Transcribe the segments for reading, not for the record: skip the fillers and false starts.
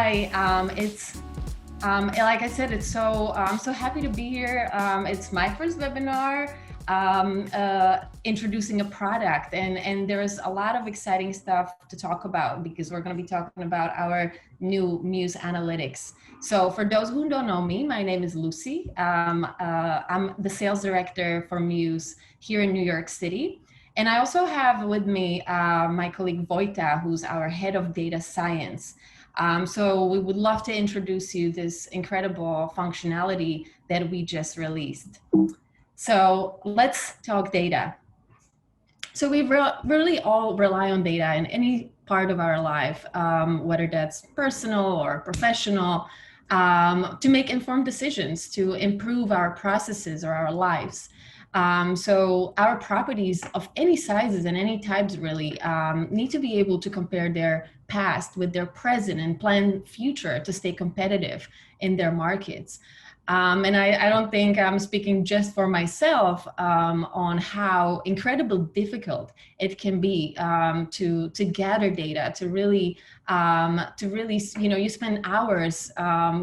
Hi, like I said, I'm so happy to be here. It's my first webinar introducing a product, and there's a lot of exciting stuff to talk about because we're going to be talking about our new Mews Analytics. So for those who don't know me, my name is Lucy. I'm the sales director for Mews here in New York City. And I also have with me my colleague Vojta, who's our head of data science. So we would love to introduce you this incredible functionality that we just released. So let's talk data. So we really all rely on data in any part of our life, whether that's personal or professional, to make informed decisions, to improve our processes or our lives. So our properties of any sizes and any types really need to be able to compare their past with their present and plan future to stay competitive in their markets. And I don't think I'm speaking just for myself on how incredibly difficult it can be to gather data, to really, you spend hours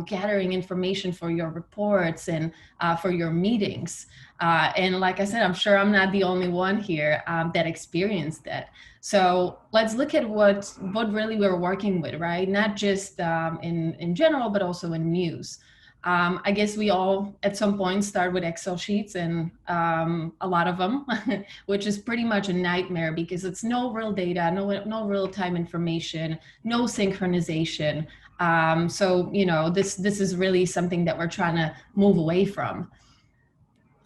gathering information for your reports and for your meetings. And like I said, I'm sure I'm not the only one here that experienced that. So let's look at what really we're working with, right? Not just in general, but also in Mews. I guess we all at some point start with Excel sheets, and a lot of them, which is pretty much a nightmare because it's no real data, no real time information, no synchronization. So this is really something that we're trying to move away from.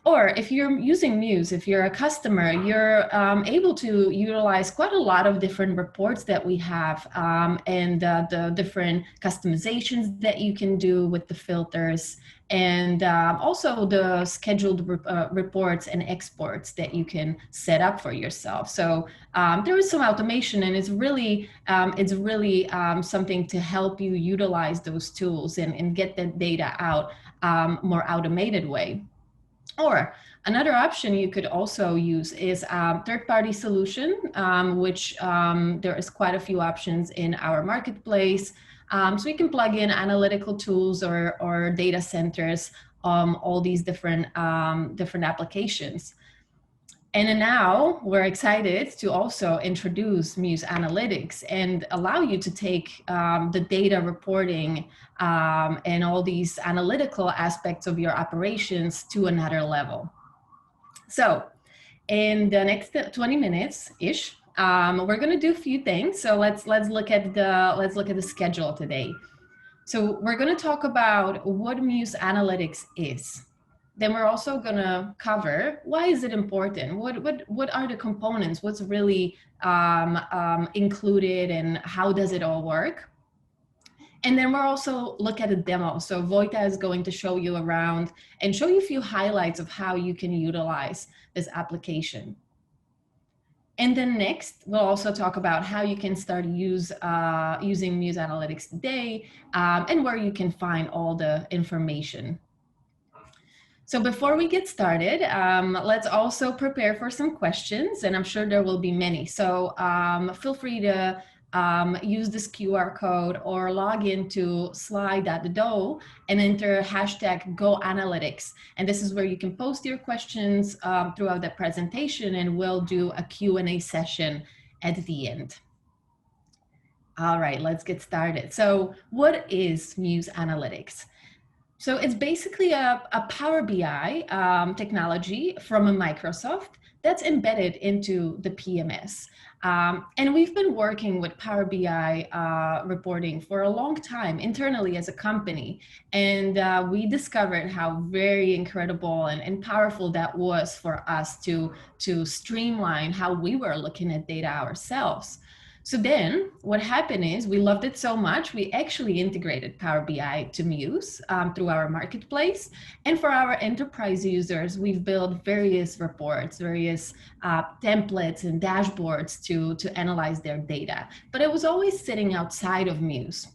Or if you're using Mews, if you're a customer, you're able to utilize quite a lot of different reports that we have and the different customizations that you can do with the filters, and also the scheduled reports and exports that you can set up for yourself. So there is some automation, and it's really something to help you utilize those tools and get that data out more automated way. Or another option you could also use is a third-party solution, which there is quite a few options in our marketplace. So you can plug in analytical tools or data centers, all these different applications. And now we're excited to also introduce Mews Analytics and allow you to take the data reporting and all these analytical aspects of your operations to another level. So in the next 20 minutes-ish, we're going to do a few things. So let's look at the schedule today. So we're going to talk about what Mews Analytics is. Then we're also going to cover why is it important? What are the components? What's really included, and how does it all work? And then we'll also look at a demo. So Vojta is going to show you around and show you a few highlights of how you can utilize this application. And then next, we'll also talk about how you can start using Mews Analytics today and where you can find all the information. So before we get started, let's also prepare for some questions, and I'm sure there will be many. So feel free to use this QR code or log into slide.do and enter hashtag #GoAnalytics. And this is where you can post your questions throughout the presentation, and we'll do a Q&A session at the end. All right, let's get started. So what is Mews Analytics? So it's basically a Power BI technology from a Microsoft that's embedded into the PMS. And we've been working with Power BI reporting for a long time internally as a company. And we discovered how very incredible and powerful that was for us to streamline how we were looking at data ourselves. So then what happened is we loved it so much, we actually integrated Power BI to Mews through our marketplace. And for our enterprise users, we've built various reports, various templates and dashboards to analyze their data. But it was always sitting outside of Mews.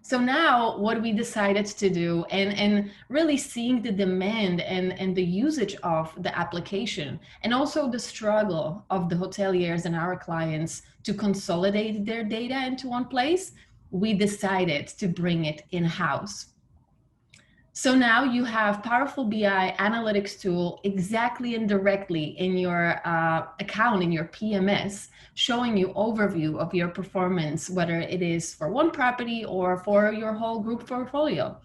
So now what we decided to do, and really seeing the demand and the usage of the application, and also the struggle of the hoteliers and our clients to consolidate their data into one place, we decided to bring it in-house. So now you have powerful BI analytics tool exactly and directly in your account, in your PMS, showing you overview of your performance, whether it is for one property or for your whole group portfolio.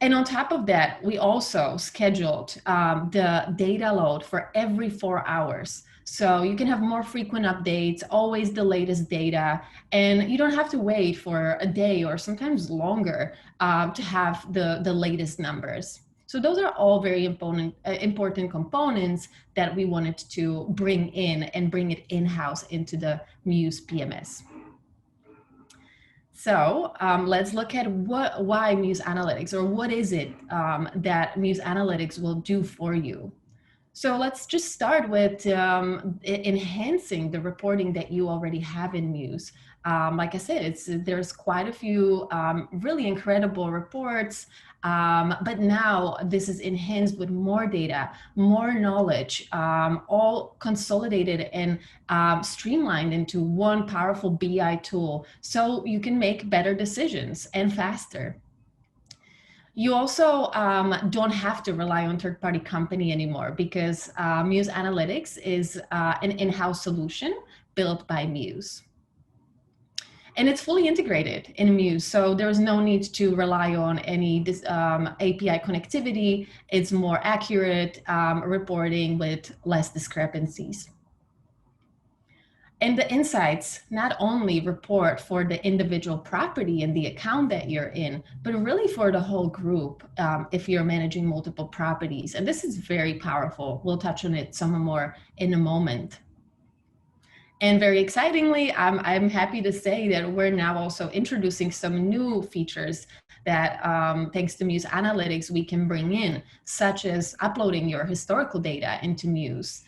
And on top of that, we also scheduled the data load for every 4 hours. So you can have more frequent updates, always the latest data, and you don't have to wait for a day or sometimes longer to have the latest numbers. So those are all very important components that we wanted to bring in and bring it in-house into the Mews PMS. So let's look at why Mews Analytics, or what is it that Mews Analytics will do for you. So let's just start with enhancing the reporting that you already have in Mews. Like I said, there's quite a few really incredible reports, but now this is enhanced with more data, more knowledge, all consolidated and streamlined into one powerful BI tool, so you can make better decisions and faster. You also don't have to rely on third-party company anymore, because Mews Analytics is an in-house solution built by Mews. And it's fully integrated in Mews, so there's no need to rely on any API connectivity. It's more accurate reporting with less discrepancies. And the insights not only report for the individual property and the account that you're in, but really for the whole group if you're managing multiple properties. And this is very powerful. We'll touch on it some more in a moment. And very excitingly, I'm happy to say that we're now also introducing some new features that thanks to Mews Analytics, we can bring in, such as uploading your historical data into Mews,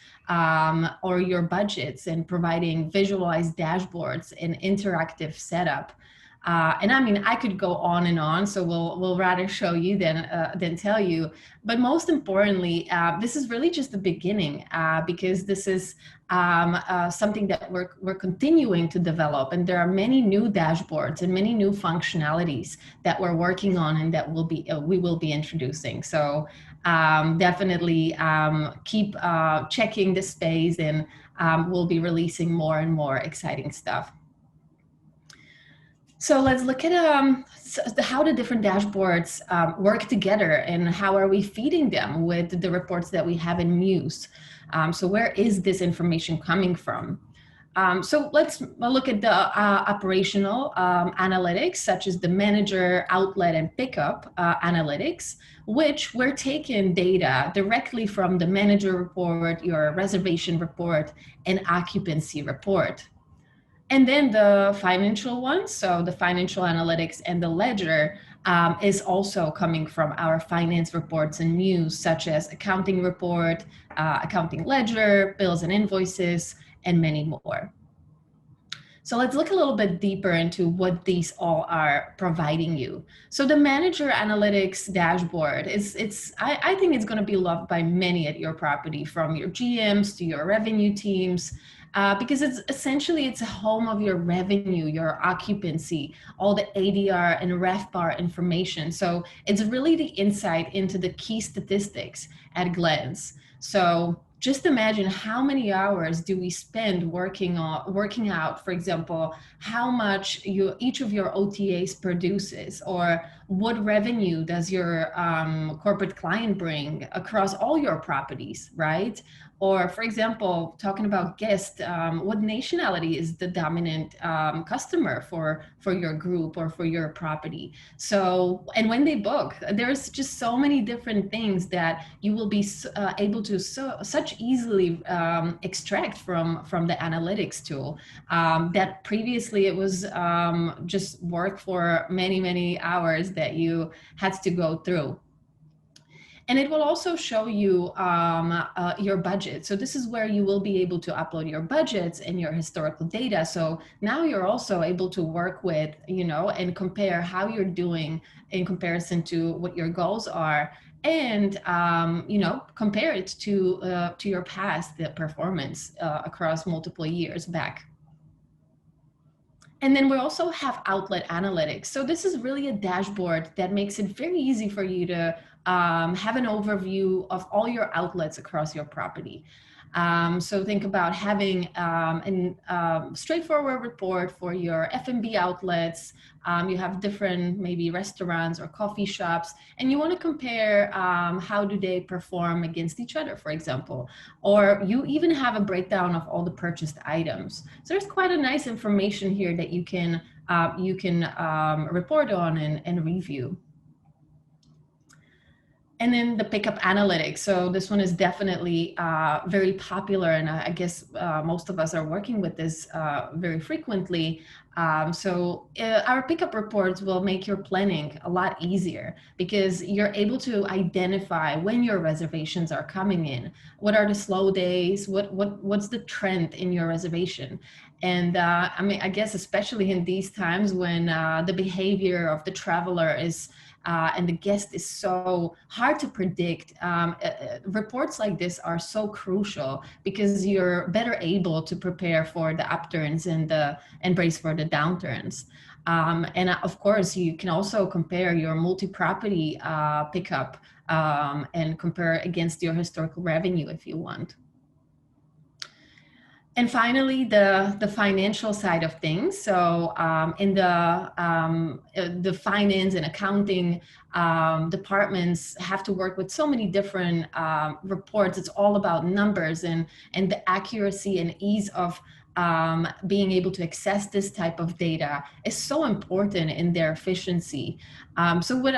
or your budgets, and providing visualized dashboards and interactive setup. And I mean, I could go on and on, so we'll rather show you than tell you. But most importantly, this is really just the beginning, because this is something that we're continuing to develop, and there are many new dashboards and many new functionalities that we're working on and that we will be introducing. So definitely keep checking the space, and we'll be releasing more and more exciting stuff. So let's look at how the different dashboards work together, and how are we feeding them with the reports that we have in Mews. So where is this information coming from? So let's look at the operational analytics, such as the manager, outlet, and pickup analytics, which we're taking data directly from the manager report, your reservation report, and occupancy report. And then the financial one, so the financial analytics and the ledger is also coming from our finance reports and Mews, such as accounting report, accounting ledger, bills and invoices, and many more. So let's look a little bit deeper into what these all are providing you. So the manager analytics dashboard I think it's going to be loved by many at your property, from your GMs to your revenue teams, because it's a home of your revenue, your occupancy, all the ADR and RevPAR information. So it's really the insight into the key statistics at a glance. So just imagine how many hours do we spend working out, for example, how much each of your OTAs produces, or what revenue does your corporate client bring across all your properties, right? Or, for example, talking about guests, what nationality is the dominant customer for your group or for your property? So, and when they book, there's just so many different things that you will be able to such easily extract from the analytics tool, that previously it was just work for many hours that you had to go through. And it will also show you your budget. So this is where you will be able to upload your budgets and your historical data. So now you're also able to work with, and compare how you're doing in comparison to what your goals are, and compare it to your past performance across multiple years back. And then we also have outlet analytics. So this is really a dashboard that makes it very easy for you to have an overview of all your outlets across your property. So think about having a straightforward report for your F&B outlets. You have different maybe restaurants or coffee shops, and you want to compare how do they perform against each other, for example. Or you even have a breakdown of all the purchased items. So there's quite a nice information here that you can report on and review. And then the pickup analytics. So this one is definitely very popular, and I guess most of us are working with this very frequently. Our pickup reports will make your planning a lot easier because you're able to identify when your reservations are coming in. What are the slow days? What's the trend in your reservation? And I mean, I guess especially in these times when the behavior of the traveler is and the guest is so hard to predict. Reports like this are so crucial because you're better able to prepare for the upturns and brace for the downturns. And of course, you can also compare your multi-property pickup and compare against your historical revenue if you want. And finally, the financial side of things. So in the finance and accounting departments have to work with so many different reports. It's all about numbers and the accuracy and ease of being able to access this type of data is so important in their efficiency. So with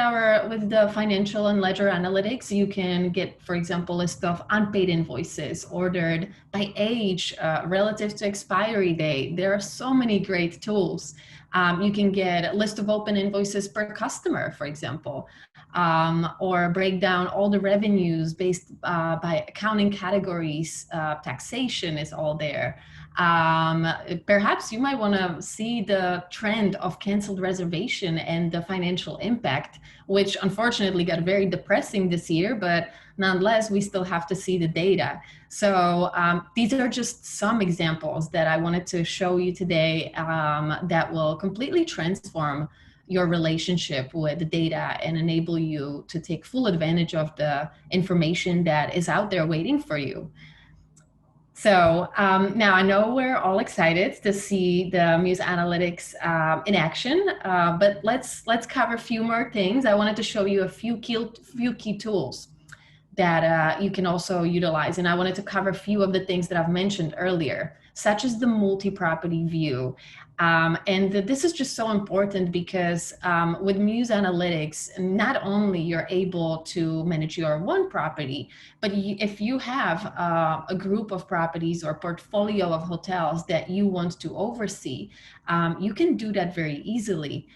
the financial and ledger analytics, you can get, for example, a list of unpaid invoices ordered by age relative to expiry date. There are so many great tools. You can get a list of open invoices per customer, for example, or break down all the revenues based by accounting categories. Taxation is all there. Perhaps you might want to see the trend of canceled reservation and the financial impact, which unfortunately got very depressing this year, but nonetheless, we still have to see the data. So these are just some examples that I wanted to show you today that will completely transform your relationship with the data and enable you to take full advantage of the information that is out there waiting for you. So now I know we're all excited to see the Mews Analytics in action, but let's cover a few more things. I wanted to show you a few key tools that you can also utilize, and I wanted to cover a few of the things that I've mentioned earlier, such as the multi-property view. And this is just so important because with Mews Analytics, not only you're able to manage your one property, but if you have a group of properties or portfolio of hotels that you want to oversee, you can do that very easily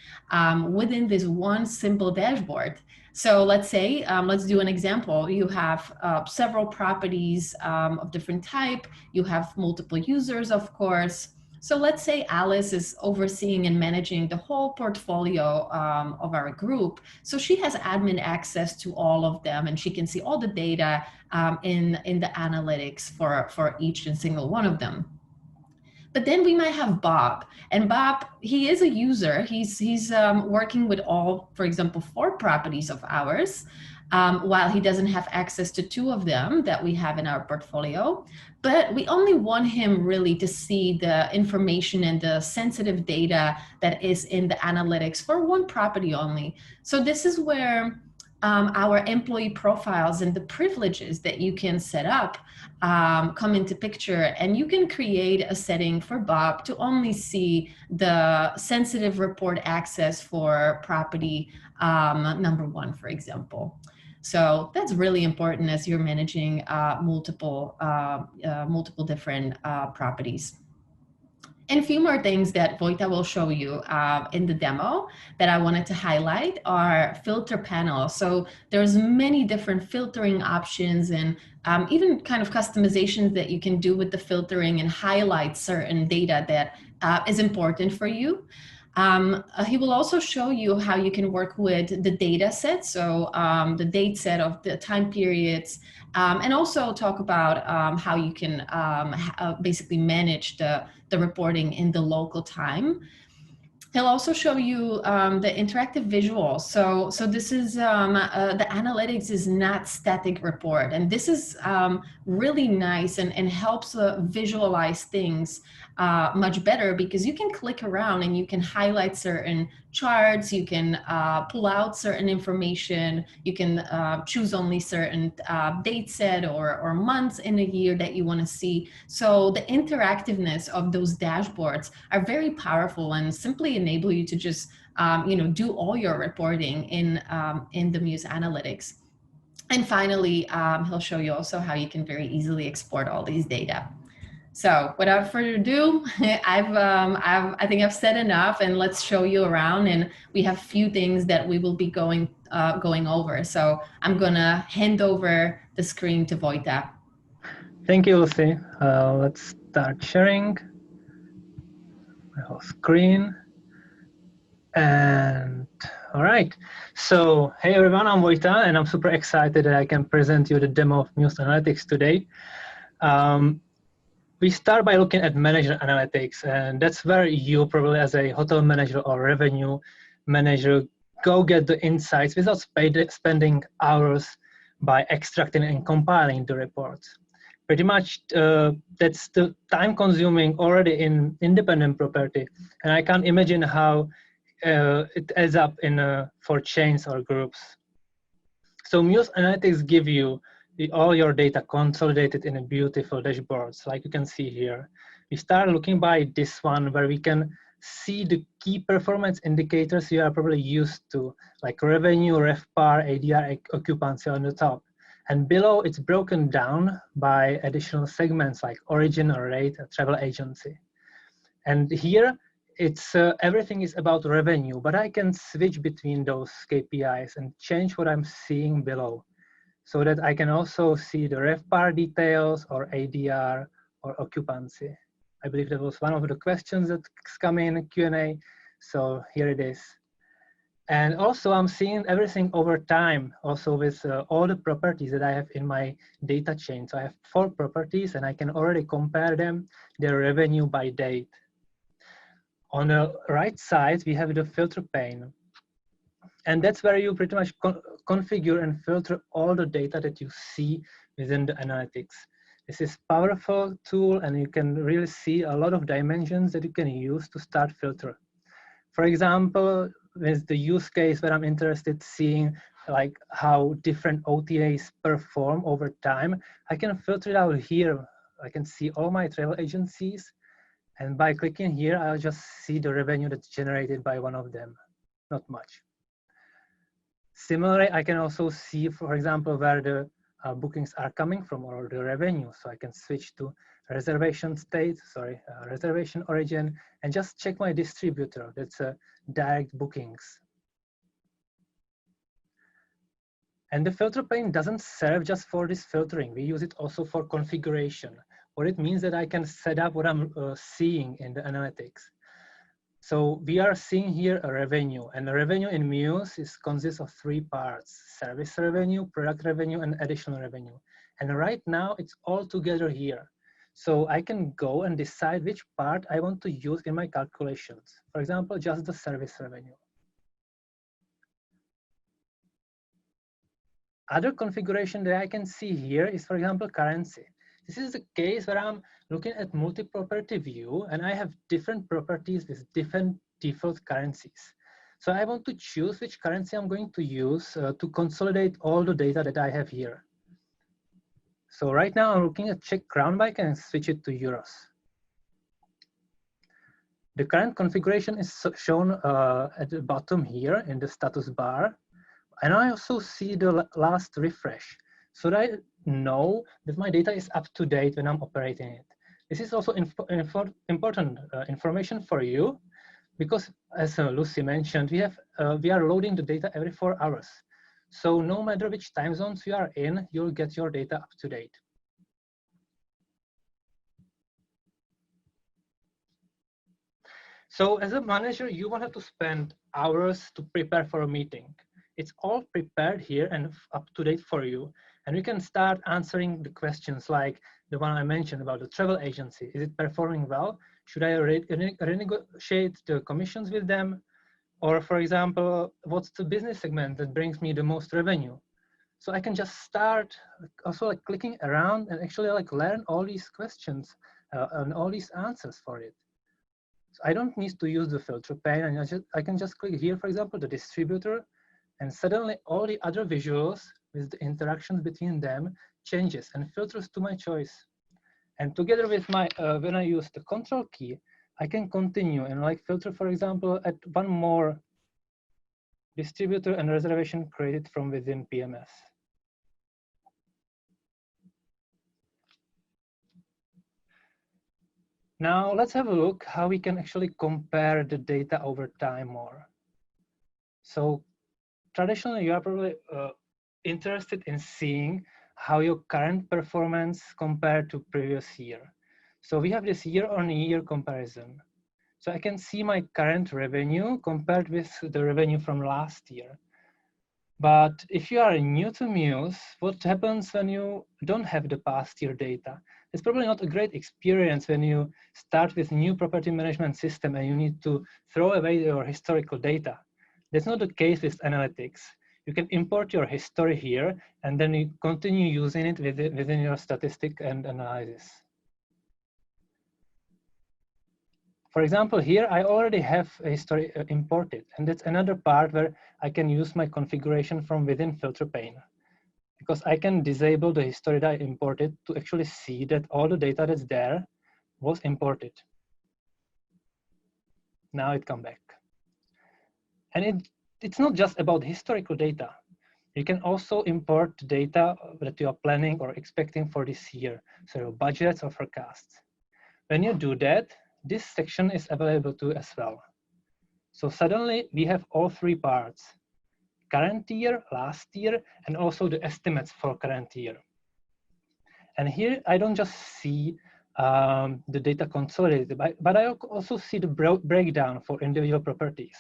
within this one simple dashboard. So let's say, let's do an example. You have several properties of different type. You have multiple users, of course. So let's say Alice is overseeing and managing the whole portfolio of our group. So she has admin access to all of them, and she can see all the data in the analytics for each and single one of them. But then we might have Bob, and Bob, he is a user. He's working with all, for example, 4 properties of ours, while he doesn't have access to 2 of them that we have in our portfolio. But we only want him really to see the information and the sensitive data that is in the analytics for 1 property only. So this is where our employee profiles and the privileges that you can set up come into picture, and you can create a setting for Bob to only see the sensitive report access for property number 1, for example. So that's really important as you're managing multiple different properties. And a few more things that Vojta will show you in the demo that I wanted to highlight are filter panels. So there's many different filtering options and even kind of customizations that you can do with the filtering and highlight certain data that is important for you. He will also show you how you can work with the data set, so the date set of the time periods, and also talk about how you can basically manage the reporting in the local time. He'll also show you the interactive visuals. So this is the analytics is not static report, and this is really nice and helps visualize things much better, because you can click around and you can highlight certain charts, you can pull out certain information, you can choose only certain date set or months in a year that you want to see. So the interactiveness of those dashboards are very powerful and simply enable you to just do all your reporting in the Mews Analytics. And finally, he'll show you also how you can very easily export all these data. So without further ado, I think I've said enough, and let's show you around. And we have a few things that we will be going over. So I'm gonna hand over the screen to Vojta. Thank you, Lucy. Let's start sharing my whole screen. And all right, so hey everyone, I'm Vojta, and I'm super excited that I can present you the demo of Mews Analytics today. We start by looking at manager analytics, and that's where you probably as a hotel manager or revenue manager go get the insights without spending hours by extracting and compiling the reports. Pretty much that's the time consuming already in independent property, and I can't imagine how it adds up in for chains or groups. So Mews Analytics give you all your data consolidated in a beautiful dashboards, like you can see here. We start looking by this one, where we can see the key performance indicators you are probably used to, like revenue, RevPAR, ADR, occupancy on the top. And below, it's broken down by additional segments like origin or rate, travel agency. And here, it's everything is about revenue, but I can switch between those KPIs and change what I'm seeing below, so that I can also see the RevPAR details or ADR or occupancy. I believe that was one of the questions that's come in Q&A, so here it is. And also I'm seeing everything over time, also with all the properties that I have in my data chain. So I have 4 properties and I can already compare them, their revenue by date. On the right side, we have the filter pane. And that's where you pretty much configure and filter all the data that you see within the analytics. This is a powerful tool, and you can really see a lot of dimensions that you can use to start filter. For example, with the use case where I'm interested seeing like how different OTAs perform over time, I can filter it out here. I can see all my travel agencies, and by clicking here, I'll just see the revenue that's generated by one of them, not much. Similarly, I can also see, for example, where the bookings are coming from or the revenue. So I can switch to reservation state, reservation origin, and just check my distributor. That's direct bookings. And the filter pane doesn't serve just for this filtering. We use it also for configuration. What it means that I can set up what I'm seeing in the analytics. So we are seeing here a revenue, and the revenue in Mews consists of 3 parts: service revenue, product revenue, and additional revenue. And right now it's all together here. So I can go and decide which part I want to use in my calculations. For example, just the service revenue. Other configuration that I can see here is, for example, currency. This is a case where I'm looking at multi-property view, and I have different properties with different default currencies. So I want to choose which currency I'm going to use to consolidate all the data that I have here. So right now I'm looking at Czech crown, but I can switch it to euros. The current configuration is shown at the bottom here in the status bar. And I also see the last refresh, so that I know that my data is up to date when I'm operating it. This is also important information for you, because as Lucy mentioned, we are loading the data every 4 hours. So no matter which time zones you are in, you'll get your data up to date. So as a manager, you won't have to spend hours to prepare for a meeting. It's all prepared here and up to date for you. And we can start answering the questions like the one I mentioned about the travel agency. Is it performing well? Should I renegotiate the commissions with them? Or for example, what's the business segment that brings me the most revenue? So I can just start also like clicking around and actually like learn all these questions and all these answers for it. So I don't need to use the filter pane, and I can just click here, for example, the distributor, and suddenly all the other visuals with the interactions between them changes and filters to my choice. And together with my, when I use the control key, I can continue and like filter, for example, at one more distributor and reservation created from within PMS. Now let's have a look how we can actually compare the data over time more. So traditionally, you are probably interested in seeing how your current performance compared to previous year. So we have this year-on-year comparison. So I can see my current revenue compared with the revenue from last year. But if you are new to Mews, what happens when you don't have the past year data? It's probably not a great experience when you start with new property management system and you need to throw away your historical data. That's not the case with analytics. You can import your history here and then you continue using it within your statistic and analysis. For example, here I already have a history imported, and that's another part where I can use my configuration from within filter pane, because I can disable the history that I imported to actually see that all the data that's there was imported. Now it come back. And it's not just about historical data. You can also import data that you are planning or expecting for this year, so your budgets or forecasts. When you do that, this section is available too as well. So suddenly we have all three parts: current year, last year, and also the estimates for current year. And here I don't just see the data consolidated, but I also see the breakdown for individual properties.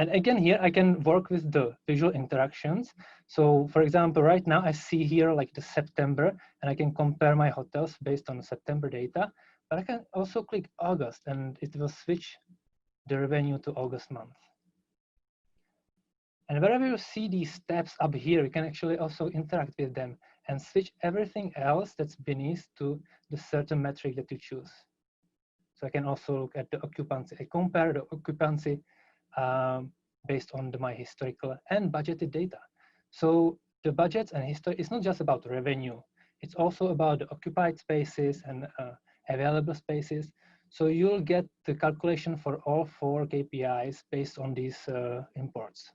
And again, here I can work with the visual interactions. So for example, right now I see here like the September, and I can compare my hotels based on September data, but I can also click August and it will switch the revenue to August month. And wherever you see these tabs up here, you can actually also interact with them and switch everything else that's beneath to the certain metric that you choose. So I can also look at the occupancy. I compare the occupancy based on my historical and budgeted data. So the budgets and history is not just about revenue. It's also about the occupied spaces and available spaces. So you'll get the calculation for all 4 KPIs based on these imports.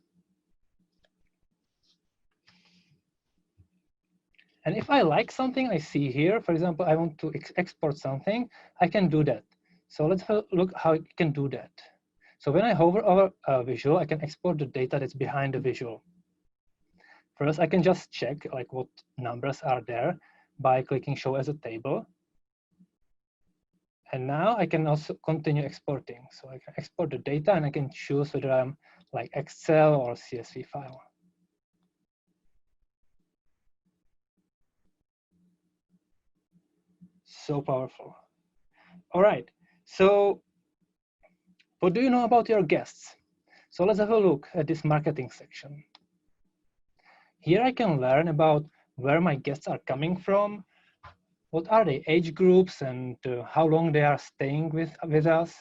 And if I like something I see here, for example, I want to export something, I can do that. So let's look how I can do that. So when I hover over a visual, I can export the data that's behind the visual. First, I can just check like what numbers are there by clicking show as a table. And now I can also continue exporting. So I can export the data and I can choose whether I'm like Excel or CSV file. So powerful. All right, so what do you know about your guests? So let's have a look at this marketing section. Here I can learn about where my guests are coming from, what are the age groups, and how long they are staying with us.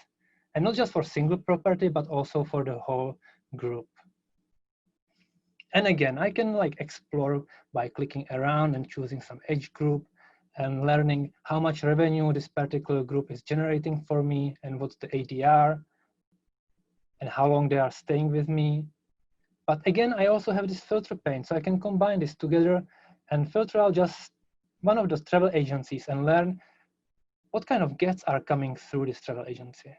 And not just for single property, but also for the whole group. And again, I can like explore by clicking around and choosing some age group and learning how much revenue this particular group is generating for me and what's the ADR and how long they are staying with me. But again, I also have this filter pane, so I can combine this together and filter out just one of those travel agencies and learn what kind of guests are coming through this travel agency.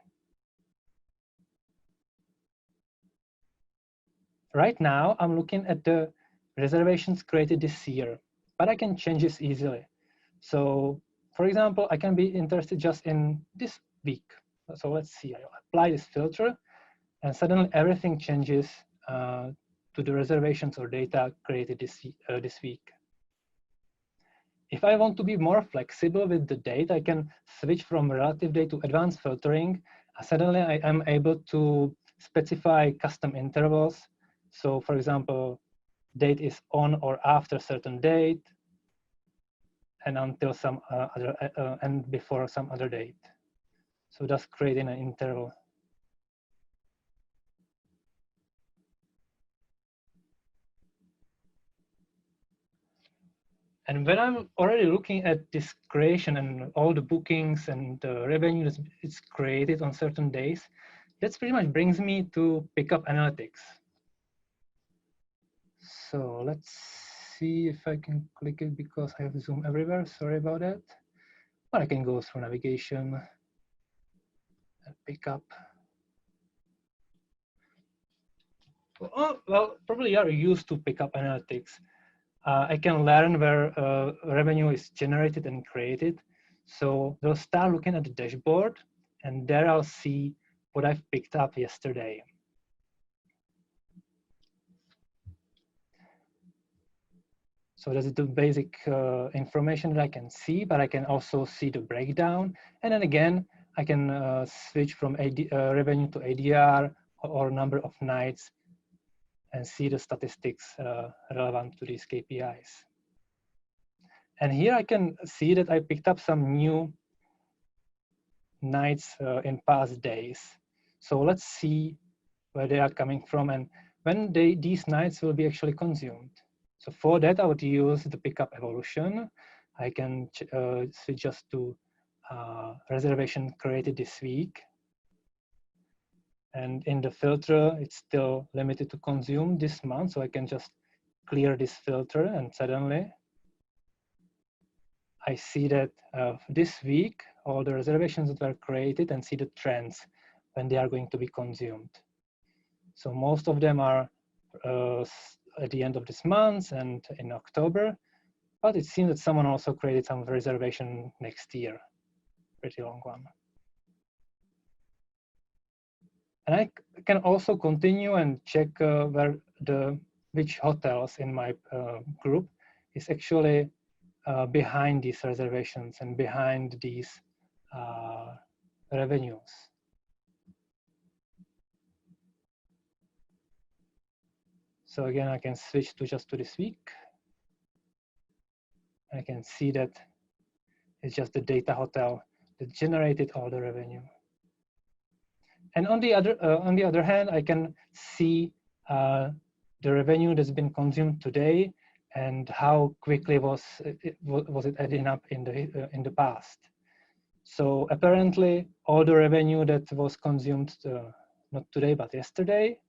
Right now, I'm looking at the reservations created this year, but I can change this easily. So for example, I can be interested just in this week. So let's see, I'll apply this filter and suddenly everything changes to the reservations or data created this week. If I want to be more flexible with the date, I can switch from relative date to advanced filtering. Suddenly I am able to specify custom intervals. So for example, date is on or after a certain date and until some and before some other date. So just creating an interval. And when I'm already looking at this creation and all the bookings and the revenue that is created on certain days, that pretty much brings me to Pickup Analytics. So let's see if I can click it because I have Zoom everywhere. Sorry about that. But I can go through navigation and pick up. Well, probably you are used to Pickup Analytics. I can learn where revenue is generated and created. So they'll start looking at the dashboard, and there I'll see what I've picked up yesterday. So that's the basic information that I can see, but I can also see the breakdown. And then again, I can switch from revenue to ADR or number of nights and see the statistics relevant to these KPIs. And here I can see that I picked up some new nights in past days. So let's see where they are coming from and when these nights will be actually consumed. So for that, I would use the pickup evolution. I can switch just to reservation created this week. And in the filter, it's still limited to consume this month. So I can just clear this filter and suddenly I see that this week, all the reservations that were created and see the trends when they are going to be consumed. So most of them are at the end of this month and in October, but it seems that someone also created some reservation next year, pretty long one. And I can also continue and check which hotels in my group is actually behind these reservations and behind these revenues. So again, I can switch to just to this week. I can see that it's just the data hotel that generated all the revenue. And on the other hand, I can see the revenue that's been consumed today and how quickly was it adding up in the past. So apparently, all the revenue that was consumed not today but yesterday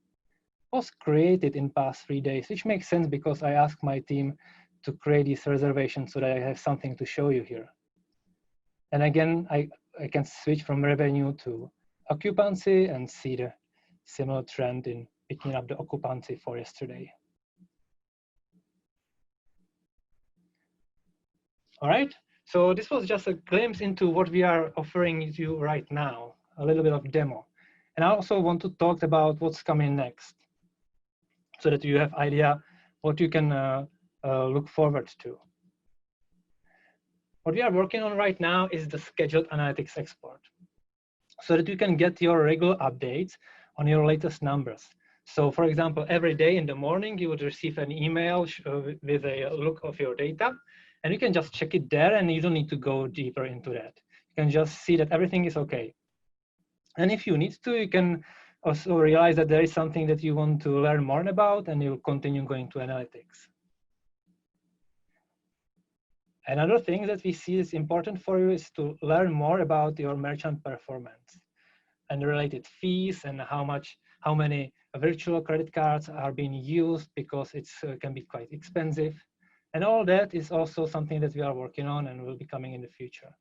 was created in past 3 days, which makes sense because I asked my team to create these reservations so that I have something to show you here. And again, I can switch from revenue to occupancy and see the similar trend in picking up the occupancy for yesterday. All right, so this was just a glimpse into what we are offering you right now, a little bit of demo. And I also want to talk about what's coming next so that you have idea what you can look forward to. What we are working on right now is the scheduled analytics export so that you can get your regular updates on your latest numbers. So for example, every day in the morning, you would receive an email with a look of your data, and you can just check it there and you don't need to go deeper into that. You can just see that everything is okay. And if you need to, you can also realize that there is something that you want to learn more about and you'll continue going to analytics. Another thing that we see is important for you is to learn more about your merchant performance and the related fees and how many virtual credit cards are being used because it can be quite expensive. And all that is also something that we are working on and will be coming in the future.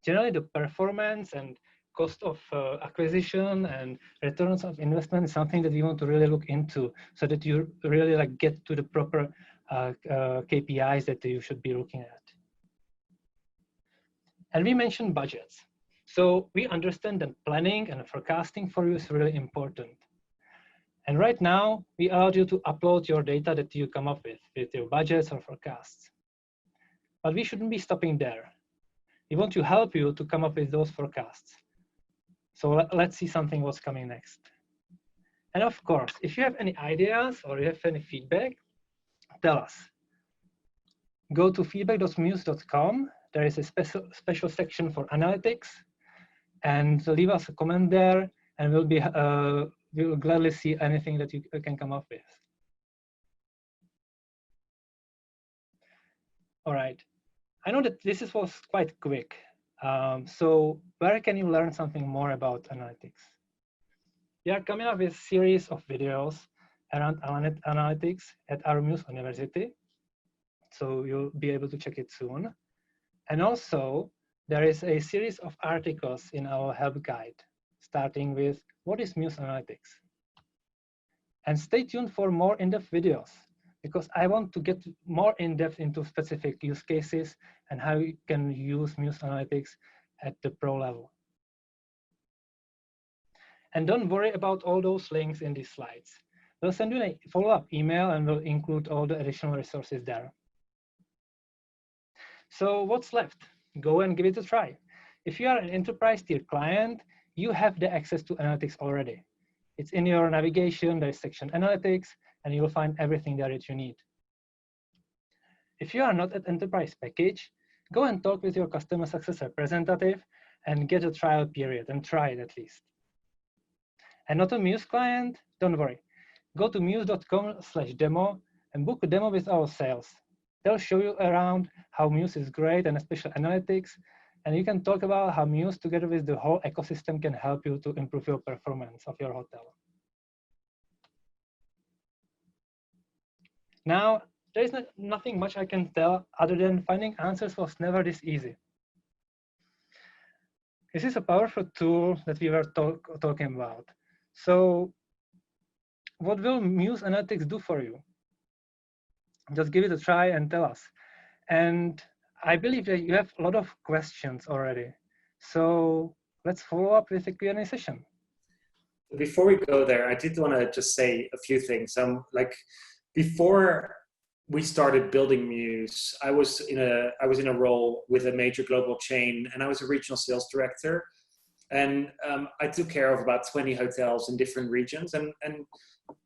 Generally, the performance and cost of acquisition and returns of investment is something that we want to really look into so that you really get to the proper KPIs that you should be looking at. And we mentioned budgets. So we understand that planning and forecasting for you is really important. And right now, we allow you to upload your data that you come up with your budgets or forecasts. But we shouldn't be stopping there. We want to help you to come up with those forecasts. So let's see something what's coming next. And of course, if you have any ideas or you have any feedback, tell us. Go to feedback.mews.com. There is a special section for analytics, and leave us a comment there, and we'll gladly see anything that you can come up with. All right. I know that this was quite quick. So where can you learn something more about analytics? We are coming up with a series of videos around analytics at our Mews University. So you'll be able to check it soon. And also, there is a series of articles in our help guide, starting with what is Mews Analytics? And stay tuned for more in-depth videos, because I want to get more in-depth into specific use cases and how you can use Mews Analytics at the pro level. And don't worry about all those links in these slides. We'll send you a follow-up email and we'll include all the additional resources there. So what's left? Go and give it a try. If you are an enterprise tier client, you have the access to analytics already. It's in your navigation, there's section analytics, and you'll find everything there that you need. If you are not at enterprise package, go and talk with your customer success representative and get a trial period and try it at least. And not a Mews client? Don't worry. Go to mews.com/demo and book a demo with our sales. They'll show you around how Mews is great and especially analytics, and you can talk about how Mews together with the whole ecosystem can help you to improve your performance of your hotel. Now, there is nothing much I can tell other than finding answers was never this easy. This is a powerful tool that we were talking about. So what will Mews Analytics do for you? Just give it a try and tell us. And I believe that you have a lot of questions already. So let's follow up with a Q&A session. Before we go there, I did want to just say a few things. Like before we started building Mews, I was in a role with a major global chain, and I was a regional sales director. And I took care of about 20 hotels in different regions, and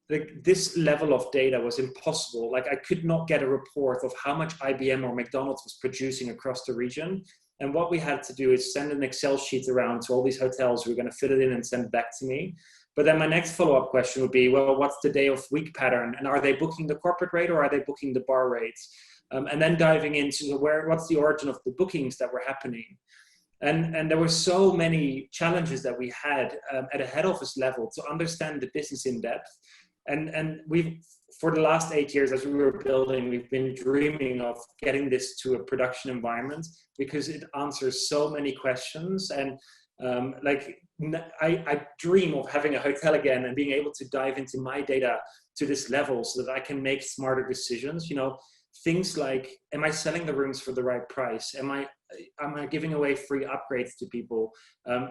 this level of data was impossible. Like I could not get a report of how much IBM or McDonald's was producing across the region. And what we had to do is send an Excel sheet around to all these hotels who were going to fill it in and send it back to me. But then my next follow-up question would be, well, what's the day of week pattern? And are they booking the corporate rate or are they booking the bar rates? And then diving into what's the origin of the bookings that were happening? And there were so many challenges that we had at a head office level to understand the business in depth. And we've, for the last 8 years, as we were building, we've been dreaming of getting this to a production environment because it answers so many questions. And I dream of having a hotel again and being able to dive into my data to this level so that I can make smarter decisions. You know, things like, am I selling the rooms for the right price? Am I giving away free upgrades to people?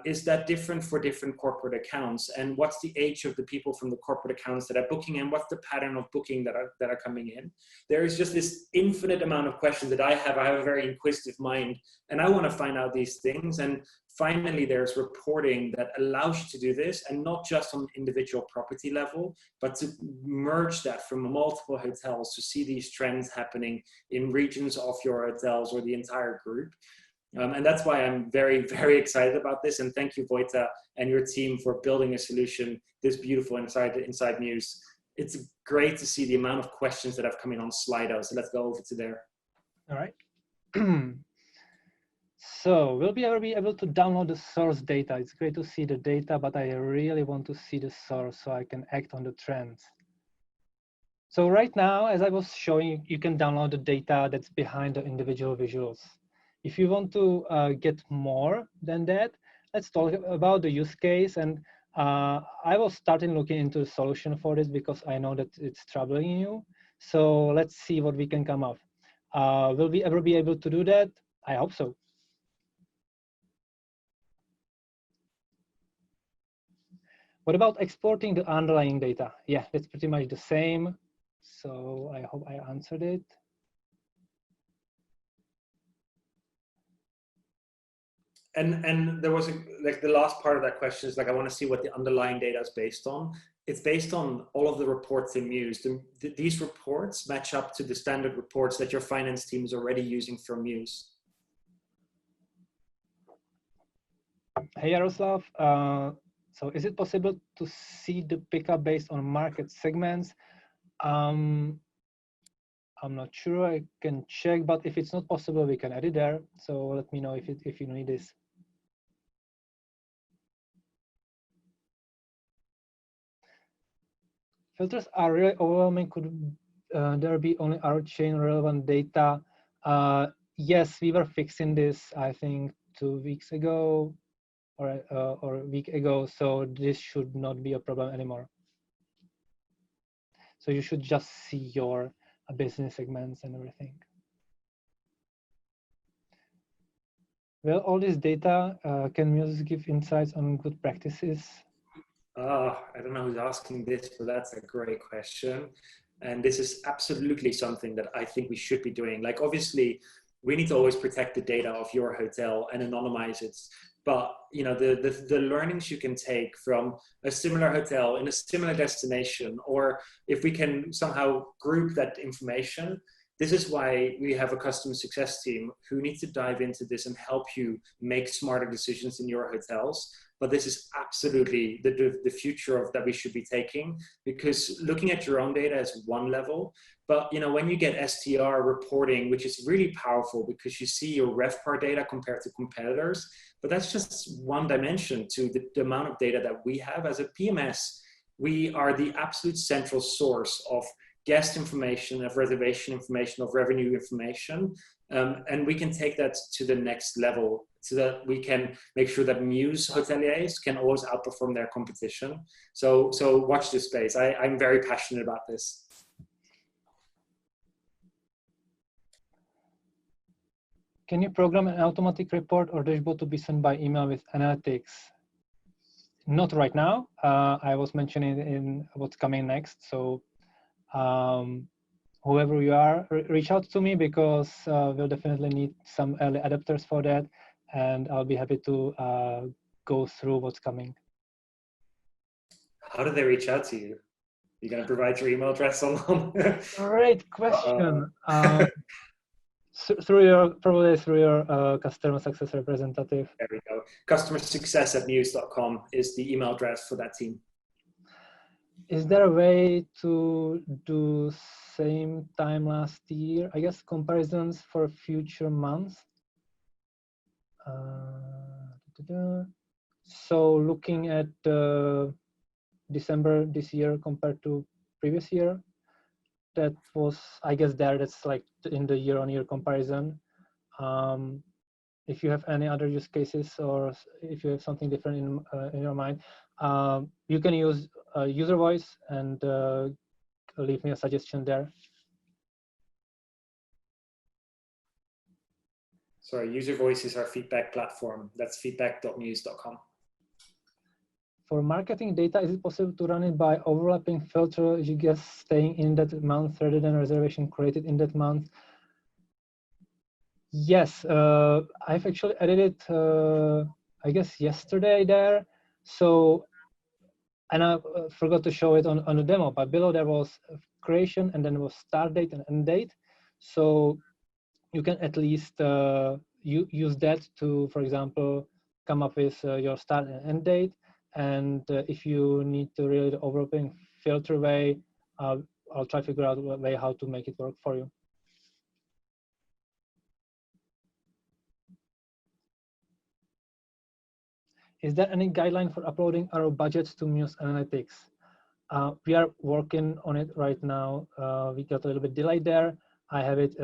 Is that different for different corporate accounts? And what's the age of the people from the corporate accounts that are booking in? What's the pattern of booking that are coming in? There is just this infinite amount of questions that I have. I have a very inquisitive mind, and I want to find out these things. And finally, there's reporting that allows you to do this, and not just on individual property level, but to merge that from multiple hotels to see these trends happening in regions of your hotels or the entire group. And that's why I'm very, very excited about this. And thank you, Vojta, and your team for building a solution this beautiful inside Mews. It's great to see the amount of questions that have come in on Slido. So let's go over to there. All right. So we'll be able to download the source data. It's great to see the data, but I really want to see the source so I can act on the trends. So right now, as I was showing, you can download the data that's behind the individual visuals. If you want to get more than that, let's talk about the use case. And I was starting looking into the solution for this because I know that it's troubling you. So let's see what we can come up. Will we ever be able to do that? I hope so. What about exporting the underlying data? Yeah, that's pretty much the same. So I hope I answered it. And there was like the last part of that question is like, I want to see what the underlying data is based on. It's based on all of the reports in Mews. These reports match up to the standard reports that your finance team is already using from Mews. Hey, Yaroslav. So is it possible to see the pickup based on market segments? I'm not sure. I can check, but if it's not possible, we can add it there. So let me know if you need this. Filters are really overwhelming. Could there be only our chain relevant data? Yes, we were fixing this, I think, 2 weeks ago or a week ago. So this should not be a problem anymore. So you should just see your business segments and everything. Well, all this data, can Mews give insights on good practices? I don't know who's asking this, but that's a great question. And this is absolutely something that I think we should be doing. Like, obviously, we need to always protect the data of your hotel and anonymize it. But you know, the learnings you can take from a similar hotel in a similar destination, or if we can somehow group that information, this is why we have a customer success team who needs to dive into this and help you make smarter decisions in your hotels. But this is absolutely the future of that we should be taking, because looking at your own data is one level, but you know, when you get STR reporting, which is really powerful because you see your RevPAR data compared to competitors, but that's just one dimension to the amount of data that we have as a PMS. We are the absolute central source of guest information, of reservation information, of revenue information. And we can take that to the next level so that we can make sure that Mews hoteliers can always outperform their competition. So watch this space. I'm very passionate about this. Can you program an automatic report or dashboard to be sent by email with analytics? Not right now. I was mentioning in what's coming next. So whoever you are, reach out to me, because we'll definitely need some early adapters for that. And I'll be happy to go through what's coming. How do they reach out to you? You're going to provide your email address on? Great question. Probably through your customer success representative. There we go. Customer success at mews.com is the email address for that team. Is there a way to do same time last year? I guess comparisons for future months. So looking at December this year compared to previous year, that was, I guess, that's like in the year-on-year comparison. If you have any other use cases, or if you have something different in your mind, you can use user voice and leave me a suggestion there. Sorry, user voice is our feedback platform. That's feedback.mews.com. For marketing data, is it possible to run it by overlapping filter, you guess, staying in that month rather than reservation created in that month? Yes, I've actually added it, I guess, yesterday there. So, and I forgot to show it on the demo, but below there was creation, and then there was start date and end date. So you can at least use that to, for example, come up with your start and end date. And if you need to really the overlapping filter way, I'll try to figure out a way how to make it work for you. Is there any guideline for uploading our budgets to Mews Analytics? We are working on it right now. We got a little bit delayed there. I have it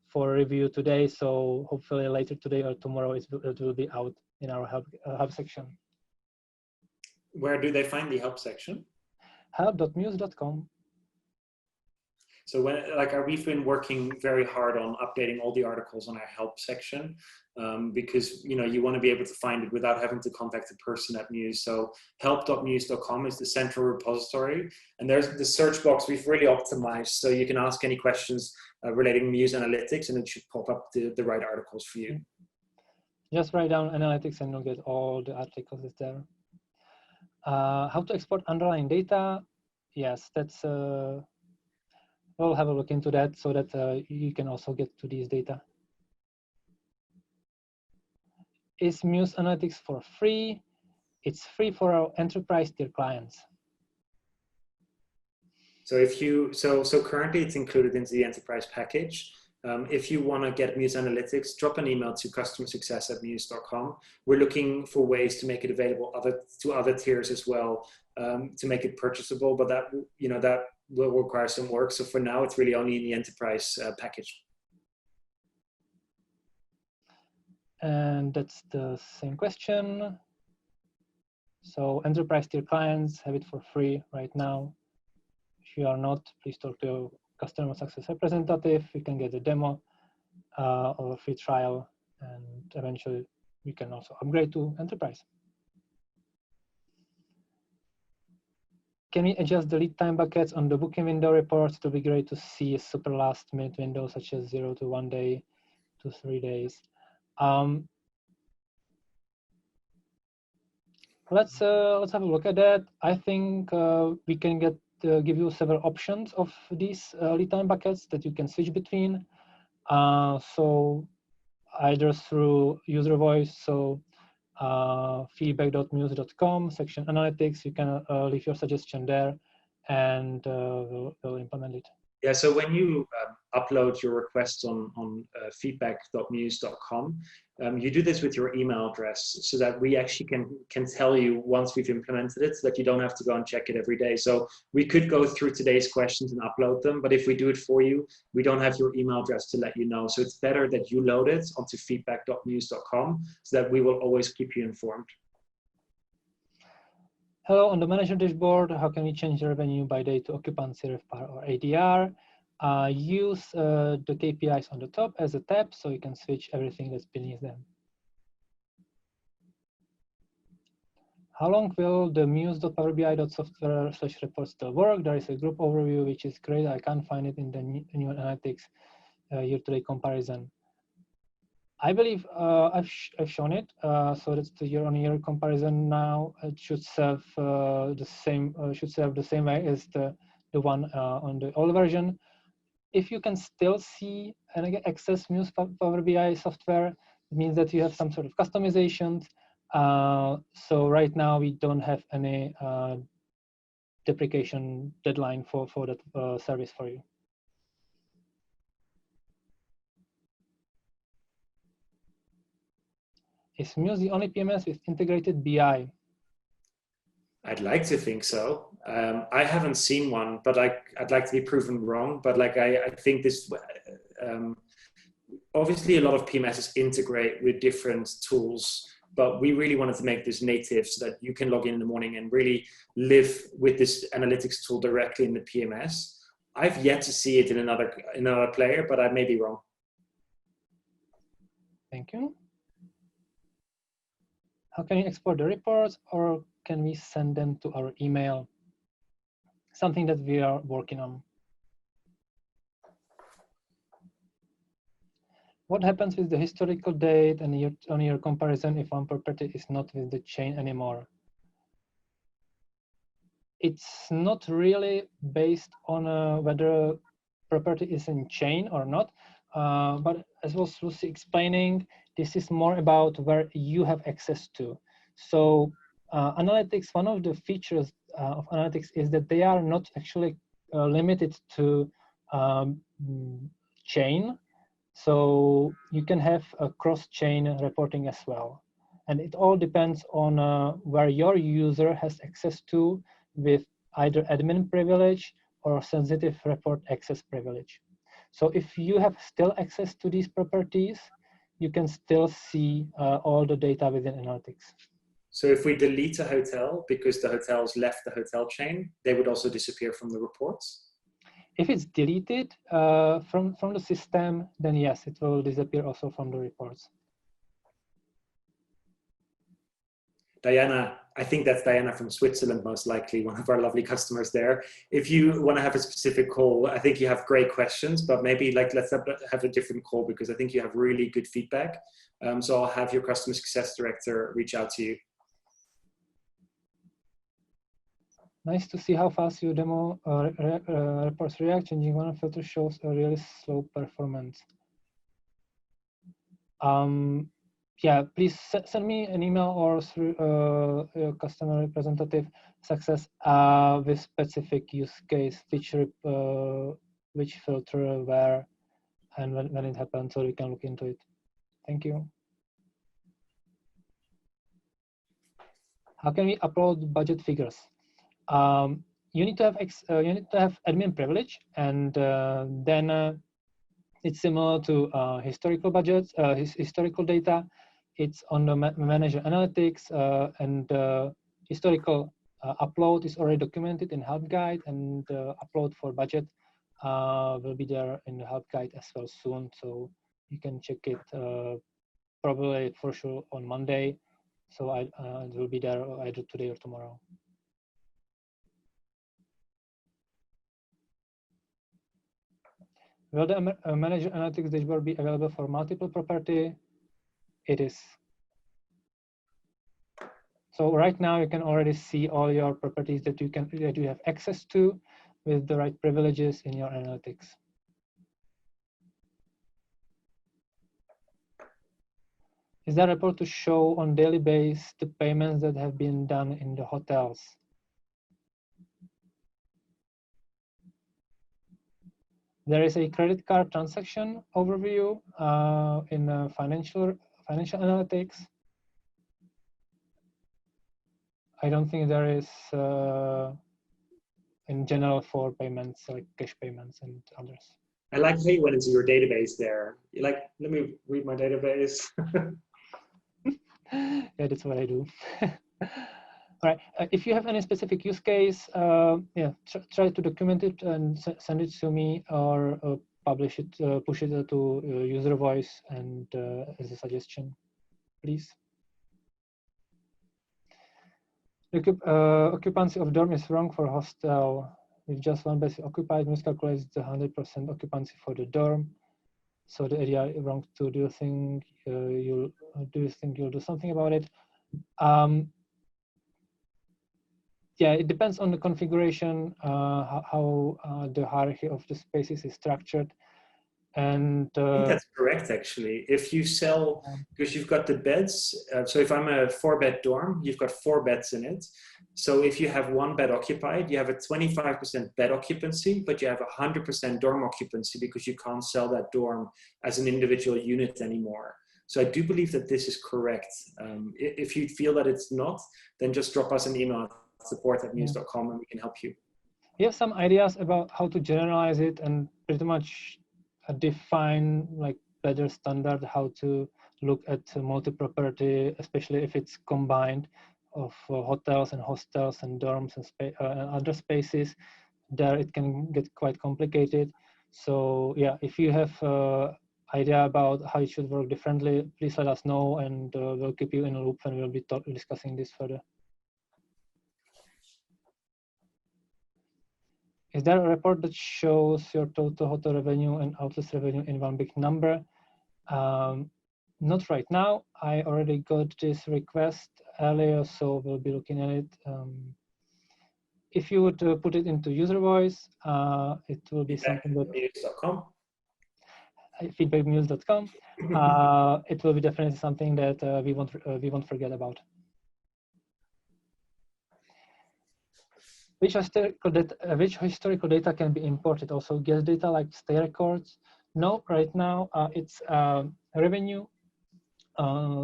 for review today, so hopefully later today or tomorrow it will be out in our help section. Where do they find the help section? Help.mews.com. So we've been working very hard on updating all the articles on our help section, because you want to be able to find it without having to contact the person at Mews. So help.mews.com is the central repository, and there's the search box we've really optimized, so you can ask any questions relating Mews Analytics, and it should pop up the right articles for you. Just write down analytics and you'll get all the articles there. How to export underlying data? Yes, that's we'll have a look into that so that you can also get to these data. Is Mews Analytics for free? It's free for our enterprise tier clients. So so currently it's included into the enterprise package. If you want to get Mews Analytics, drop an email to customersuccess@mews.com. We're looking for ways to make it available to other tiers as well, to make it purchasable, but that will require some work. So for now, it's really only in the enterprise package. And that's the same question. So enterprise tier clients have it for free right now. If you are not, please talk to your customer success representative. You can get a demo or a free trial, and eventually you can also upgrade to enterprise. Can we adjust the lead time buckets on the booking window reports? It would be great to see a super last minute window such as 0 to 1 day to 3 days. Let's have a look at that. I think we can give you several options of these lead time buckets that you can switch between. So either through user voice, so feedback.mews.com section analytics, you can leave your suggestion there, and we'll implement it. Yeah, so when you upload your requests on feedback.mews.com, you do this with your email address so that we actually can tell you once we've implemented it, so that you don't have to go and check it every day. So we could go through today's questions and upload them, but if we do it for you, we don't have your email address to let you know. So it's better that you load it onto feedback.mews.com so that we will always keep you informed. Hello, on the manager dashboard, how can we change the revenue by day to occupancy, RevPAR, or ADR? Use the KPIs on the top as a tab, so you can switch everything that's beneath them. How long will the mews.powerbi.software/report still work? There is a group overview, which is great. I can't find it in the new analytics year-to-date comparison. I believe I've shown it, so that's the year-on-year comparison now. It should serve the same way as the one on the old version. If you can still see and access Mews Power BI software, it means that you have some sort of customizations. So right now we don't have any deprecation deadline for that service for you. Is Mews the only PMS with integrated BI? I'd like to think so. I haven't seen one, but I'd like to be proven wrong. But I think this, obviously a lot of PMSs integrate with different tools, but we really wanted to make this native so that you can log in the morning and really live with this analytics tool directly in the PMS. I've yet to see it in another player, but I may be wrong. Thank you. How can you export the reports, or can we send them to our email? Something that we are working on. What happens with the historical date and year-on-year comparison if one property is not with the chain anymore? It's not really based on whether a property is in chain or not, but as was Lucy explaining, this is more about where you have access to. So analytics, one of the features of analytics is that they are not actually limited to chain. So you can have a cross-chain reporting as well. And it all depends on where your user has access to with either admin privilege or sensitive report access privilege. So if you have still access to these properties, you can still see all the data within analytics. So if we delete a hotel because the hotel's left the hotel chain, they would also disappear from the reports? If it's deleted from the system, then yes, it will disappear also from the reports. Diana, I think that's Diana from Switzerland, most likely, one of our lovely customers there. If you want to have a specific call, I think you have great questions, but maybe like let's have a different call because I think you have really good feedback. So I'll have your customer success director reach out to you. Nice to see how fast your demo reports react. Changing one filter shows a really slow performance. Yeah, please send me an email or through your customer representative success with specific use case, which filter where and when it happened, so we can look into it. Thank you. How can we upload budget figures? You need to have admin privilege, and then it's similar to historical budgets, historical data. It's on the manager analytics, and historical upload is already documented in help guide, and upload for budget will be there in the help guide as well soon. So you can check it probably for sure on Monday. So it will be there either today or tomorrow. Will the manager analytics dashboard be available for multiple property? It is. So right now you can already see all your properties that you have access to with the right privileges in your analytics. Is there a report to show on daily basis the payments that have been done in the hotels? There is a credit card transaction overview in financial analytics. I don't think there is in general for payments like cash payments and others. I like how you went into your database there. You're like, let me read my database. Yeah, that's what I do. All right. If you have any specific use case, yeah, try to document it and send it to me, or publish it, push it to user voice and as a suggestion, please. Occupancy of dorm is wrong for hostel. With just one bed occupied, Mews calculates the 100% occupancy for the dorm. So the area is wrong too. Do you think you'll do something about it? Yeah, it depends on the configuration, how the hierarchy of the spaces is structured. And I think that's correct, actually. If you sell, because you've got the beds, so if I'm a 4-bed dorm, you've got 4 beds in it. So if you have 1 bed occupied, you have a 25% bed occupancy, but you have 100% dorm occupancy because you can't sell that dorm as an individual unit anymore. So I do believe that this is correct. If you feel that it's not, then just drop us an email at support@mews.com and we can help you. We have some ideas about how to generalize it and pretty much define like better standard how to look at multi-property, especially if it's combined of hotels and hostels and dorms and other spaces. There it can get quite complicated. So yeah, if you have idea about how it should work differently, please let us know, and we'll keep you in a loop and we'll be discussing this further. Is there a report that shows your total hotel revenue and outlets revenue in one big number? Not right now. I already got this request earlier, so we'll be looking at it. If you would put it into user voice, it will be something that feedbackmews.com. It will be definitely something that we won't forget about. Which historical data can be imported? Also guest data like stay records? No, right now it's revenue,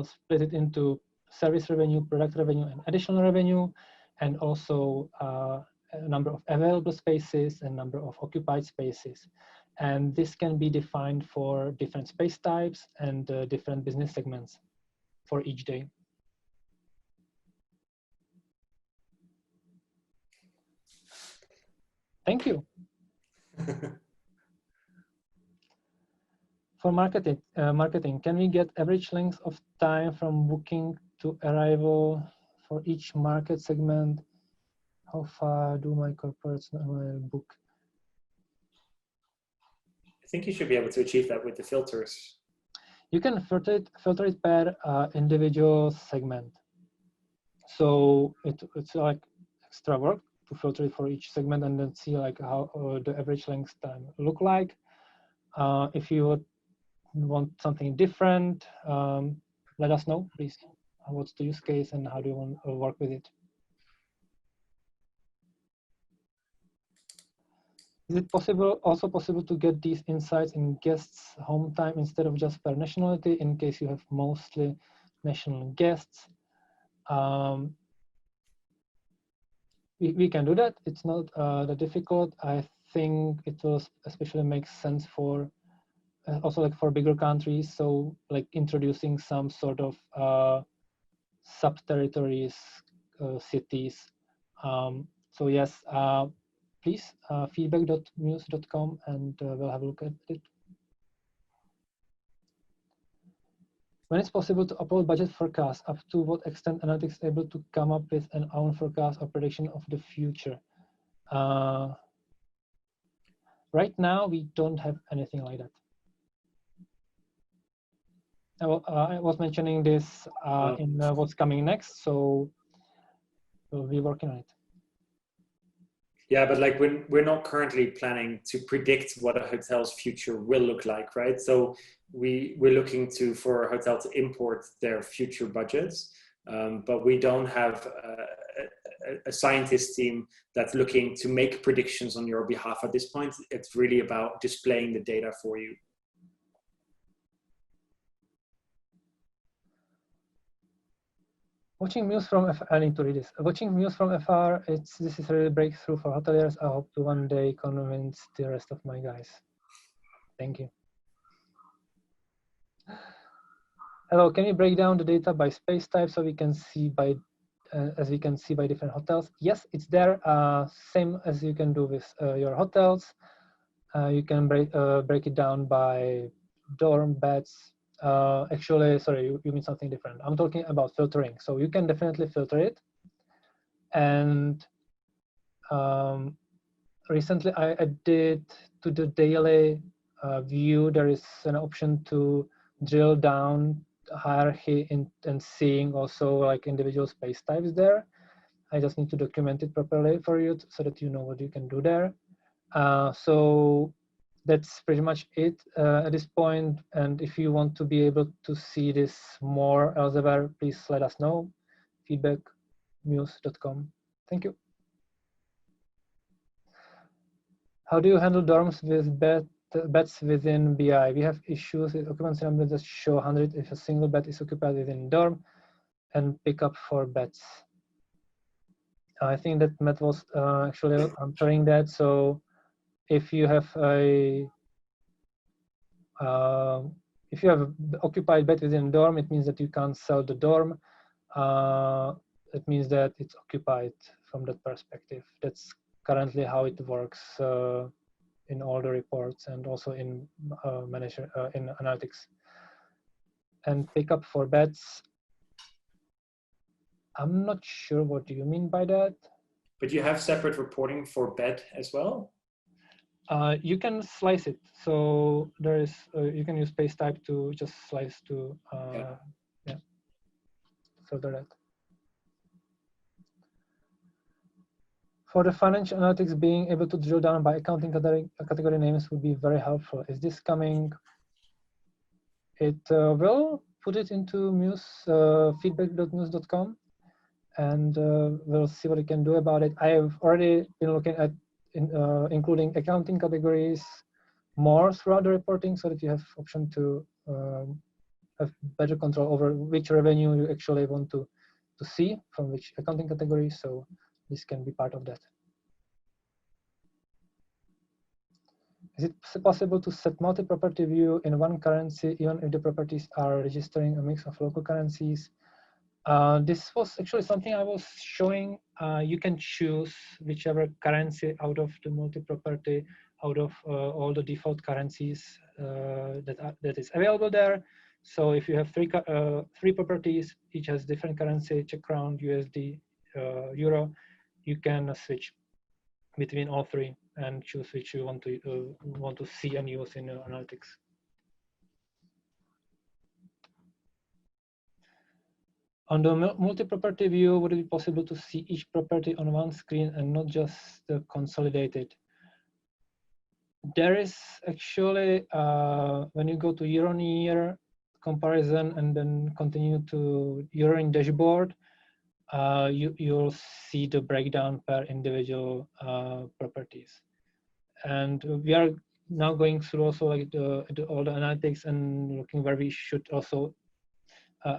split it into service revenue, product revenue, and additional revenue, and also a number of available spaces and number of occupied spaces. And this can be defined for different space types and different business segments for each day. Thank you. For marketing, can we get average length of time from booking to arrival for each market segment? How far do my corporates book? I think you should be able to achieve that with the filters. You can filter it per individual segment. So it's like extra work to filter it for each segment and then see like how the average length time look like. If you would want something different, let us know, please. What's the use case and how do you want to work with it? Is it also possible to get these insights in guests' home time instead of just per nationality in case you have mostly national guests? We can do that. It's not that difficult. I think it will especially make sense for also like for bigger countries. So like introducing some sort of sub-territories, cities. So yes, please feedback.mews.com and we'll have a look at it. When it's possible to upload budget forecast, up to what extent analytics is able to come up with an own forecast or prediction of the future? Right now, we don't have anything like that. I was mentioning this in what's coming next, so we'll be working on it. Yeah, but like we're not currently planning to predict what a hotel's future will look like, right? So we're looking for a hotel to import their future budgets, but we don't have a scientist team that's looking to make predictions on your behalf at this point. It's really about displaying the data for you. Watching Mews from afar, I need to read this. Watching Mews from afar, this is a really breakthrough for hoteliers. I hope to one day convince the rest of my guys. Thank you. Hello, can you break down the data by space type so we can see by, as we can see by different hotels? Yes, it's there. Same as you can do with your hotels. You can break it down by dorm, beds. Actually, sorry, you mean something different. I'm talking about filtering. So you can definitely filter it. And recently I added to the daily view, there is an option to drill down hierarchy and seeing also like individual space types there. I just need to document it properly for you so that you know what you can do there. So that's pretty much it at this point. And if you want to be able to see this more elsewhere, please let us know. feedback@mews.com. Thank you. How do you handle dorms with beds within BI? We have issues with occupancy numbers that show 100 if a single bed is occupied within dorm and pick up for beds. I think that Matt was actually answering that. So if you have a occupied bed within a dorm, it means that you can't sell the dorm. It means that it's occupied from that perspective. That's currently how it works in all the reports and also in in analytics. And pick up for beds. I'm not sure what do you mean by that. But you have separate reporting for bed as well? You can slice it. So there is you can use space type to just slice to yeah. Filter that. For the financial analytics, being able to drill down by accounting category names would be very helpful. Is this coming? It will put it into Mews, feedback.mews.com, and we'll see what we can do about it. I have already been looking at including accounting categories more throughout the reporting so that you have option to have better control over which revenue you actually want to see from which accounting category. So this can be part of that. Is it possible to set multi-property view in one currency, even if the properties are registering a mix of local currencies? This was actually something I was showing. You can choose whichever currency out of the multi-property out of all the default currencies that is available there. So if you have three properties, each has different currency, Czech crown, USD, euro, you can switch between all three and choose which you want to see and use in analytics. On the multi-property view, would it be possible to see each property on one screen and not just consolidated? There is actually, when you go to year-on-year comparison and then continue to year-on dashboard, you'll see the breakdown per individual properties. And we are now going through also like all the analytics and looking where we should also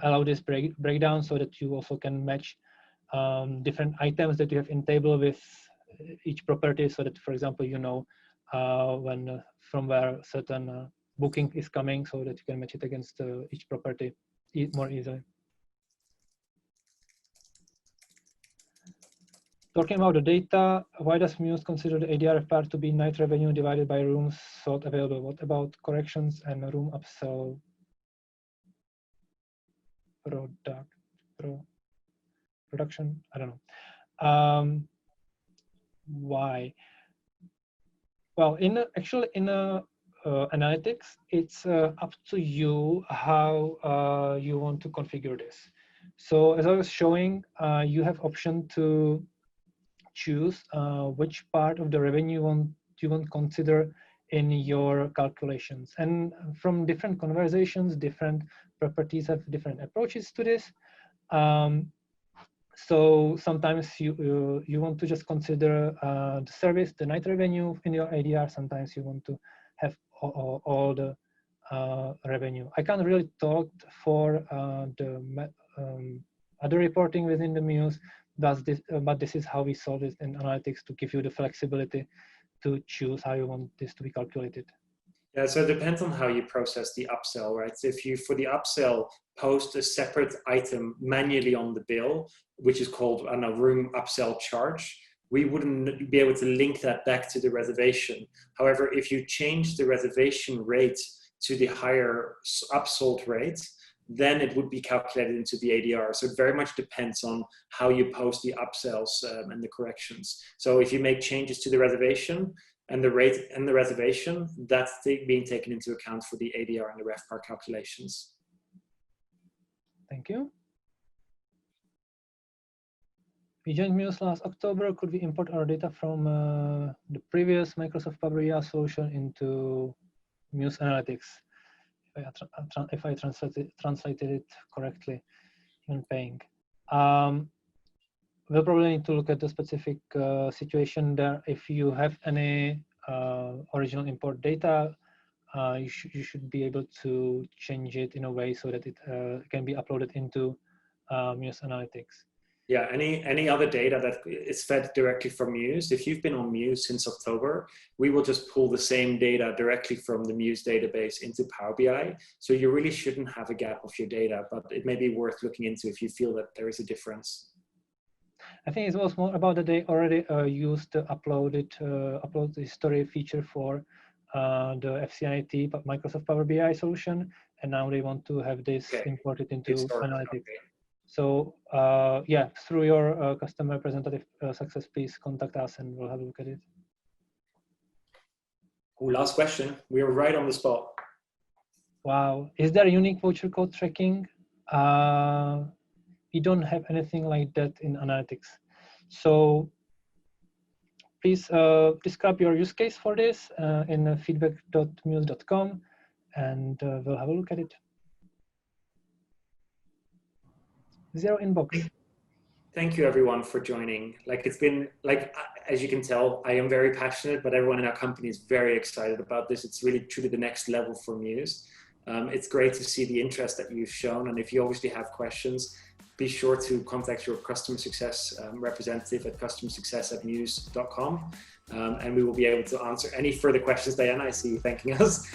allow this breakdown so that you also can match different items that you have in table with each property, so that, for example, you know when from where certain booking is coming, so that you can match it against each property more easily. Talking about the data, why does Mews consider the ADR part to be night revenue divided by rooms sold available? What about corrections and room upsell production? I don't know. Why? Well, actually in analytics, it's up to you how you want to configure this. So as I was showing, you have option to choose which part of the revenue you want to consider in your calculations. And from different conversations, different properties have different approaches to this. So sometimes you want to just consider the service, the night revenue in your ADR. Sometimes you want to have all the revenue. I can't really talk for the other reporting within the Mews, but this is how we solve it in analytics to give you the flexibility to choose how you want this to be calculated. Yeah, so it depends on how you process the upsell, right? So if you, for the upsell, post a separate item manually on the bill, which is called a room upsell charge, we wouldn't be able to link that back to the reservation. However, if you change the reservation rate to the higher upsold rate, then it would be calculated into the ADR. So it very much depends on how you post the upsells and the corrections. So if you make changes to the reservation and the rate and the reservation, that's being taken into account for the ADR and the RevPAR calculations. Thank you. We joined Mews last October. Could we import our data from the previous Microsoft Power BI solution into Mews Analytics? If I translated it correctly in paying. We'll probably need to look at the specific situation there. If you have any original import data, you should be able to change it in a way so that it can be uploaded into Mews Analytics. Yeah, any other data that is fed directly from Mews. If you've been on Mews since October, we will just pull the same data directly from the Mews database into Power BI. So you really shouldn't have a gap of your data, but it may be worth looking into if you feel that there is a difference. I think it was more about that they already used the upload history feature for the FCNIT Microsoft Power BI solution, and now they want to have this imported into Analytics. Okay. So yeah, through your customer representative success, please contact us and we'll have a look at it. Ooh, last question. We are right on the spot. Wow. Is there unique voucher code tracking? We don't have anything like that in analytics. So please describe your use case for this in feedback.mews.com and we'll have a look at it. Zero inbox. Thank you everyone for joining. Like it's been, like, as you can tell, I am very passionate, but everyone in our company is very excited about this. It's really truly the next level for Mews. It's great to see the interest that you've shown. And if you obviously have questions, be sure to contact your customer success representative at customersuccess@mews.com. And we will be able to answer any further questions. Diana, I see you thanking us.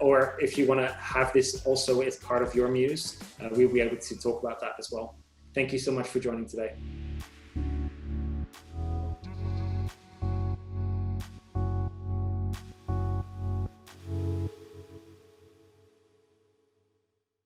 Or if you want to have this also as part of your Mews, we'll be able to talk about that as well. Thank you so much for joining today.